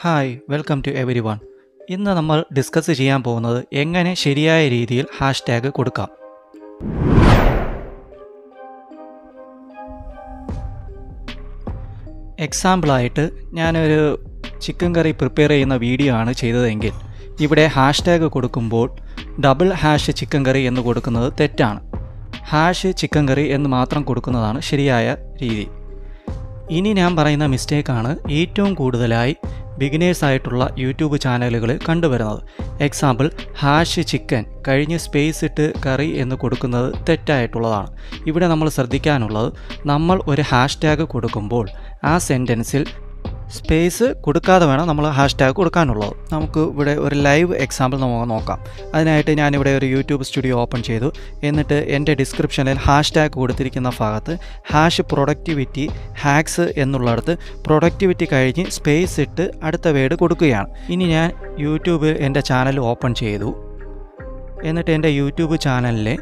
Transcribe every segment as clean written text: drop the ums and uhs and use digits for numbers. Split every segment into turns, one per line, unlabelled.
Hi welcome to everyone. ഇന്ന് നമ്മൾ discuss ചെയ്യാൻ പോകുന്നത് എങ്ങനെ ശരിയായ രീതിയിൽ ഹാഷ്ടാഗ് കൊടുക്കാം. എക്സാമ്പിളായിട്ട് ഞാനൊരു ചിക്കൻ കറി പ്രിപ്പയർ ചെയ്യുന്ന വീഡിയോ ആണ് ചെയ്തതെങ്കിൽ ഇവിടെ ഹാഷ്ടാഗ് കൊടുക്കുമ്പോൾ ഡബിൾ ഹാഷ് ചിക്കൻ കറി എന്ന് കൊടുക്കുന്നത് തെറ്റാണ്. ഹാഷ് ചിക്കൻ കറി എന്ന് മാത്രം കൊടുക്കുന്നതാണ് ശരിയായ രീതി. ഇനി ഞാൻ പറയുന്ന മിസ്റ്റേക്കാണ് ഏറ്റവും കൂടുതലായി ബിഗിനേഴ്സ് ആയിട്ടുള്ള യൂട്യൂബ് ചാനലുകളിൽ കണ്ടുവരുന്നത്. എക്സാമ്പിൾ ഹാഷ് ചിക്കൻ കഴിഞ്ഞ് സ്പേസ് ഇട്ട് കറി എന്ന് കൊടുക്കുന്നത് തെറ്റായിട്ടുള്ളതാണ്. ഇവിടെ നമ്മൾ ശ്രദ്ധിക്കാനുള്ളത്, നമ്മൾ ഒരു ഹാഷ്ടാഗ് കൊടുക്കുമ്പോൾ ആ സെൻറ്റൻസിൽ സ്പേസ് കൊടുക്കാതെ വേണം നമ്മൾ ഹാഷ്ടാഗ് കൊടുക്കാനുള്ളത്. നമുക്ക് ഇവിടെ ഒരു ലൈവ് എക്സാമ്പിൾ നമുക്ക് നോക്കാം. അതിനായിട്ട് ഞാനിവിടെ ഒരു യൂട്യൂബ് സ്റ്റുഡിയോ ഓപ്പൺ ചെയ്തു. എന്നിട്ട് എൻ്റെ ഡിസ്ക്രിപ്ഷനിൽ ഹാഷ്ടാഗ് കൊടുത്തിരിക്കുന്ന ഭാഗത്ത് ഹാഷ് പ്രൊഡക്ടിവിറ്റി ഹാക്സ് എന്നുള്ളിടത്ത് പ്രൊഡക്ടിവിറ്റി കഴിഞ്ഞ് സ്പേസ് ഇട്ട് അടുത്ത വേർഡ് കൊടുക്കുകയാണ്. ഇനി ഞാൻ യൂട്യൂബ് എൻ്റെ ചാനൽ ഓപ്പൺ ചെയ്തു. എന്നിട്ട് എൻ്റെ യൂട്യൂബ് ചാനലിലെ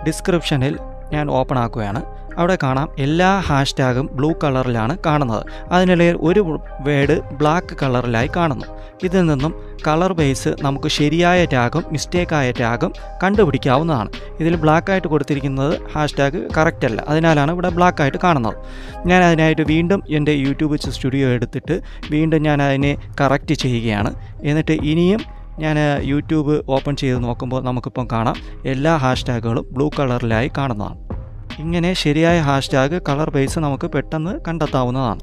ഡിസ്ക്രിപ്ഷനിൽ ഞാൻ ഓപ്പൺ ആക്കുകയാണ്. അവിടെ കാണാം എല്ലാ ഹാഷ്ടാഗും ബ്ലൂ കളറിലാണ് കാണുന്നത്. അതിനിടയിൽ ഒരു വേർഡ് ബ്ലാക്ക് കളറിലായി കാണുന്നു. ഇതിൽ നിന്നും കളർ ബേസ് നമുക്ക് ശരിയായ ടാഗും മിസ്റ്റേക്കായ ടാഗും കണ്ടുപിടിക്കാവുന്നതാണ്. ഇതിൽ ബ്ലാക്കായിട്ട് കൊടുത്തിരിക്കുന്നത് ഹാഷ്ടാഗ് കറക്റ്റ് അല്ല, അതിനാലാണ് ഇവിടെ ബ്ലാക്കായിട്ട് കാണുന്നത്. ഞാൻ അതിനായിട്ട് വീണ്ടും എൻ്റെ യൂട്യൂബ് സ്റ്റുഡിയോ എടുത്തിട്ട് വീണ്ടും ഞാൻ അതിനെ കറക്റ്റ് ചെയ്യുകയാണ്. എന്നിട്ട് ഇനിയും ഞാൻ യൂട്യൂബ് ഓപ്പൺ ചെയ്ത് നോക്കുമ്പോൾ നമുക്കിപ്പം കാണാം എല്ലാ ഹാഷ്ടാഗുകളും ബ്ലൂ കളറിലായി കാണുന്നതാണ്. ഇങ്ങനെ ശരിയായ ഹാഷ്ടാഗ് കളർ ബേസ് നമുക്ക് പെട്ടെന്ന് കണ്ടെത്താവുന്നതാണ്.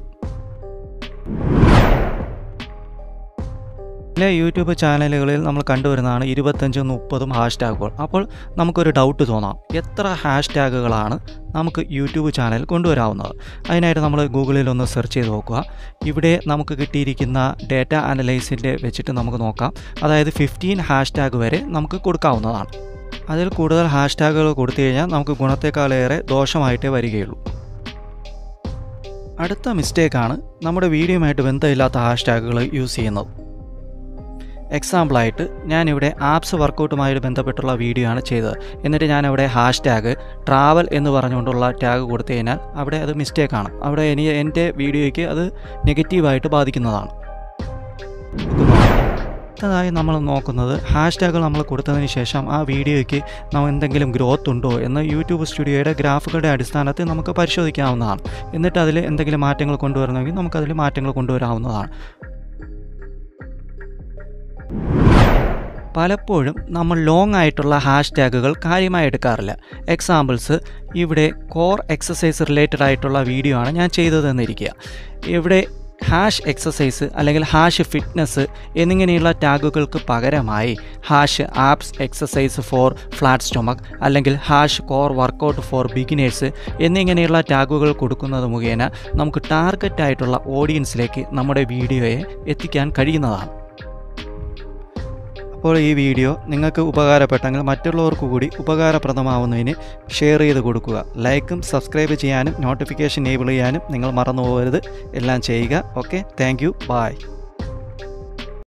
ചില യൂട്യൂബ് ചാനലുകളിൽ നമ്മൾ കണ്ടുവരുന്നതാണ് 25-30 ഹാഷ്ടാഗുകൾ. അപ്പോൾ നമുക്കൊരു ഡൗട്ട് തോന്നാം, എത്ര ഹാഷ്ടാഗുകളാണ് നമുക്ക് യൂട്യൂബ് ചാനൽ കൊണ്ടുവരാവുന്നത്? അതിനായിട്ട് നമ്മൾ ഗൂഗിളിൽ ഒന്ന് സെർച്ച് ചെയ്ത് നോക്കുക. ഇവിടെ നമുക്ക് കിട്ടിയിരിക്കുന്ന ഡേറ്റ അനലൈസിൻ്റെ വെച്ചിട്ട് നമുക്ക് നോക്കാം. അതായത് 15 ഹാഷ്ടാഗ് വരെ നമുക്ക് കൊടുക്കാവുന്നതാണ്. അതിൽ കൂടുതൽ ഹാഷ്ടാഗുകൾ കൊടുത്തു കഴിഞ്ഞാൽ നമുക്ക് ഗുണത്തേക്കാളേറെ ദോഷമായിട്ടേ വരികയുള്ളൂ. അടുത്ത മിസ്റ്റേക്കാണ് നമ്മുടെ വീഡിയോയുമായിട്ട് ബന്ധമില്ലാത്ത ഹാഷ്ടാഗുകൾ യൂസ് ചെയ്യുന്നത്. എക്സാമ്പിളായിട്ട് ഞാനിവിടെ ആപ്സ് വർക്കൗട്ടുമായിട്ട് ബന്ധപ്പെട്ടുള്ള വീഡിയോ ആണ് ചെയ്തത്. എന്നിട്ട് ഞാനവിടെ ഹാഷ്ടാഗ് ട്രാവൽ എന്ന് പറഞ്ഞുകൊണ്ടുള്ള ടാഗ് കൊടുത്തു കഴിഞ്ഞാൽ അവിടെ അത് മിസ്റ്റേക്കാണ്. അവിടെ എൻ്റെ വീഡിയോയ്ക്ക് അത് നെഗറ്റീവായിട്ട് ബാധിക്കുന്നതാണ്. അടുത്തതായി നമ്മൾ നോക്കുന്നത്, ഹാഷ്ടാഗുകൾ നമ്മൾ കൊടുത്തതിന് ശേഷം ആ വീഡിയോയ്ക്ക് എന്തെങ്കിലും ഗ്രോത്ത് ഉണ്ടോ എന്ന് യൂട്യൂബ് സ്റ്റുഡിയോയുടെ ഗ്രാഫുകളുടെ അടിസ്ഥാനത്തിൽ നമുക്ക് പരിശോധിക്കാവുന്നതാണ്. എന്നിട്ട് അതിൽ എന്തെങ്കിലും മാറ്റങ്ങൾ കൊണ്ടുവരണമെങ്കിൽ നമുക്കതിൽ മാറ്റങ്ങൾ കൊണ്ടുവരാവുന്നതാണ്. പലപ്പോഴും നമ്മൾ ലോങ് ആയിട്ടുള്ള ഹാഷ്ടാഗുകൾ കാര്യമായി എടുക്കാറില്ല. എക്സാമ്പിൾസ്, ഇവിടെ കോർ എക്സസൈസ് റിലേറ്റഡ് ആയിട്ടുള്ള വീഡിയോ ആണ് ഞാൻ ചെയ്തതെന്നിരിക്കുക. ഇവിടെ ഹാഷ് എക്സസൈസ് അല്ലെങ്കിൽ ഹാഷ് ഫിറ്റ്നസ് എന്നിങ്ങനെയുള്ള ടാഗുകൾക്ക് പകരമായി hash abs exercise for flat stomach അല്ലെങ്കിൽ hash core workout for beginners എന്നിങ്ങനെയുള്ള ടാഗുകൾ കൊടുക്കുന്നത് മുഖേന നമുക്ക് ടാർഗറ്റ് ആയിട്ടുള്ള ഓഡിയൻസിലേക്ക് നമ്മുടെ വീഡിയോയെ എത്തിക്കാൻ കഴിയുന്നതാണ്. അപ്പോൾ ഈ വീഡിയോ നിങ്ങൾക്ക് ഉപകാരപ്പെട്ടെങ്കിൽ മറ്റുള്ളവർക്ക് കൂടി ഉപകാരപ്രദമാവുന്നതിന് ഷെയർ ചെയ്ത് കൊടുക്കുക. ലൈക്കും സബ്സ്ക്രൈബ് ചെയ്യാനും നോട്ടിഫിക്കേഷൻ എനേബിൾ ചെയ്യാനും നിങ്ങൾ മറന്നു പോകരുത്. എല്ലാം ചെയ്യുക. Okay, thank you, by.